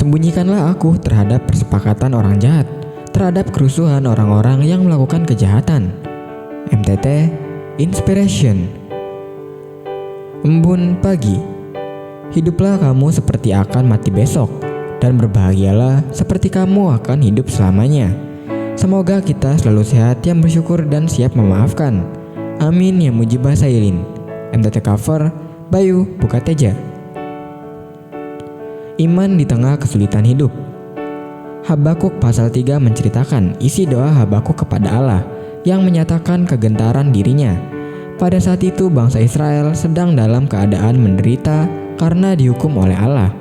Sembunyikanlah aku terhadap persepakatan orang jahat, terhadap kerusuhan orang-orang yang melakukan kejahatan. MTT Inspiration. Embun pagi. Hiduplah kamu seperti akan mati besok, dan berbahagialah seperti kamu akan hidup selamanya. Semoga kita selalu sehat, yang bersyukur dan siap memaafkan. Amin ya mujibah sailin. MTT cover Bayu Bukateja. Iman di tengah kesulitan hidup. Habakuk pasal 3 menceritakan isi doa Habakuk kepada Allah yang menyatakan kegentaran dirinya. Pada saat itu bangsa Israel sedang dalam keadaan menderita karena dihukum oleh Allah.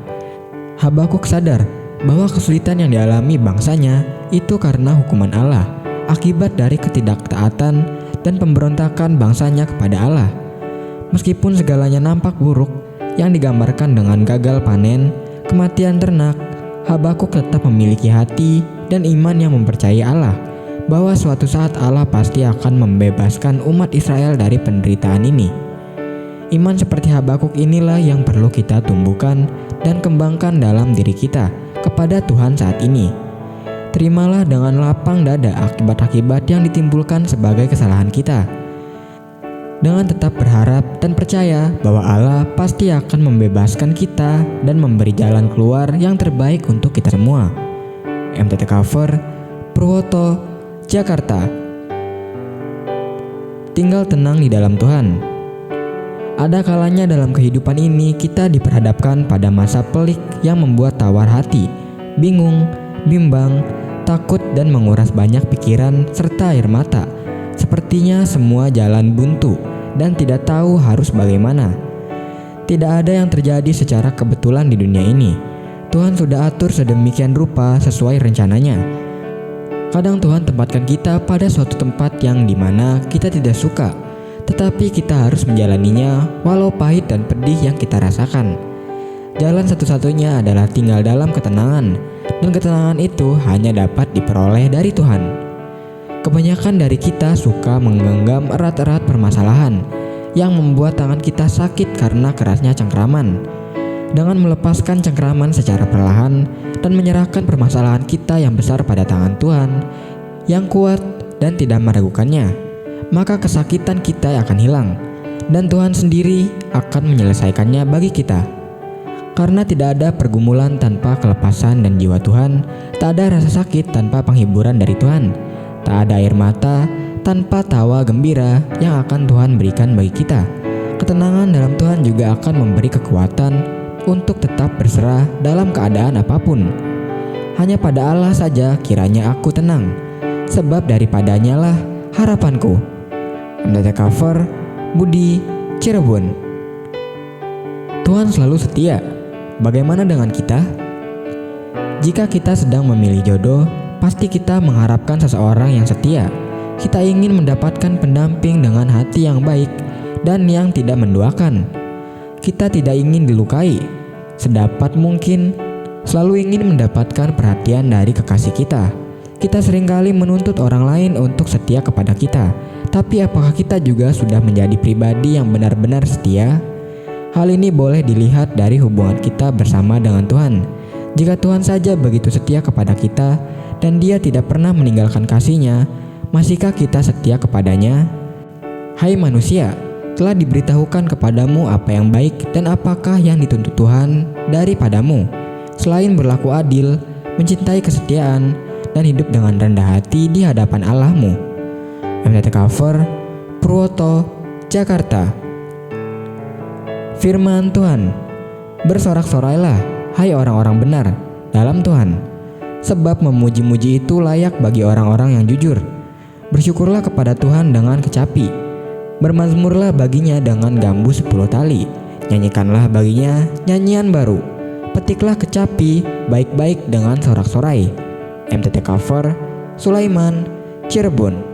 Habakuk sadar bahwa kesulitan yang dialami bangsanya itu karena hukuman Allah, akibat dari ketidaktaatan dan pemberontakan bangsanya kepada Allah. Meskipun segalanya nampak buruk, yang digambarkan dengan gagal panen, kematian ternak, Habakuk tetap memiliki hati dan iman yang mempercayai Allah, bahwa suatu saat Allah pasti akan membebaskan umat Israel dari penderitaan ini. Iman seperti Habakuk inilah yang perlu kita tumbuhkan dan kembangkan dalam diri kita kepada Tuhan saat ini. Terimalah dengan lapang dada akibat-akibat yang ditimbulkan sebagai kesalahan kita, dengan tetap berharap dan percaya bahwa Allah pasti akan membebaskan kita dan memberi jalan keluar yang terbaik untuk kita semua. MTT cover Purwoto, Jakarta. Tinggal tenang di dalam Tuhan. Ada kalanya dalam kehidupan ini kita diperhadapkan pada masa pelik yang membuat tawar hati, bingung, bimbang, takut dan menguras banyak pikiran serta air mata. Sepertinya semua jalan buntu dan tidak tahu harus bagaimana. Tidak ada yang terjadi secara kebetulan di dunia ini. Tuhan sudah atur sedemikian rupa sesuai rencananya. Kadang Tuhan tempatkan kita pada suatu tempat yang dimana kita tidak suka, tetapi kita harus menjalaninya walau pahit dan pedih yang kita rasakan. Jalan satu-satunya adalah tinggal dalam ketenangan, dan ketenangan itu hanya dapat diperoleh dari Tuhan. Kebanyakan dari kita suka menggenggam erat-erat permasalahan yang membuat tangan kita sakit karena kerasnya cengkraman. Dengan melepaskan cengkraman secara perlahan dan menyerahkan permasalahan kita yang besar pada tangan Tuhan yang kuat dan tidak meragukannya, maka kesakitan kita akan hilang dan Tuhan sendiri akan menyelesaikannya bagi kita. Karena tidak ada pergumulan tanpa kelepasan dan jiwa Tuhan, tak ada rasa sakit tanpa penghiburan dari Tuhan, tak ada air mata tanpa tawa gembira yang akan Tuhan berikan bagi kita. Ketenangan dalam Tuhan juga akan memberi kekuatan untuk tetap berserah dalam keadaan apapun. Hanya pada Allah saja kiranya aku tenang, sebab daripadanya lah harapanku. MTT cover Budi, Cirebon. Tuhan selalu setia. Bagaimana dengan kita? Jika kita sedang memilih jodoh, pasti kita mengharapkan seseorang yang setia. Kita ingin mendapatkan pendamping dengan hati yang baik dan yang tidak menduakan. Kita tidak ingin dilukai. Sedapat mungkin, selalu ingin mendapatkan perhatian dari kekasih kita. Kita seringkali menuntut orang lain untuk setia kepada kita. Tapi apakah kita juga sudah menjadi pribadi yang benar-benar setia? Hal ini boleh dilihat dari hubungan kita bersama dengan Tuhan. Jika Tuhan saja begitu setia kepada kita dan Dia tidak pernah meninggalkan kasih-Nya, masihkah kita setia kepadanya? Hai manusia, telah diberitahukan kepadamu apa yang baik dan apakah yang dituntut Tuhan daripadamu, selain berlaku adil, mencintai kesetiaan, dan hidup dengan rendah hati di hadapan Allahmu. MTT cover Purwoto, Jakarta. Firman Tuhan. Bersorak-sorailah, hai orang-orang benar, dalam Tuhan, sebab memuji-muji itu layak bagi orang-orang yang jujur. Bersyukurlah kepada Tuhan dengan kecapi, bermazmurlah baginya dengan gambus 10 tali, nyanyikanlah baginya nyanyian baru, petiklah kecapi baik-baik dengan sorak-sorai. MTT cover Sulaiman, Cirebon.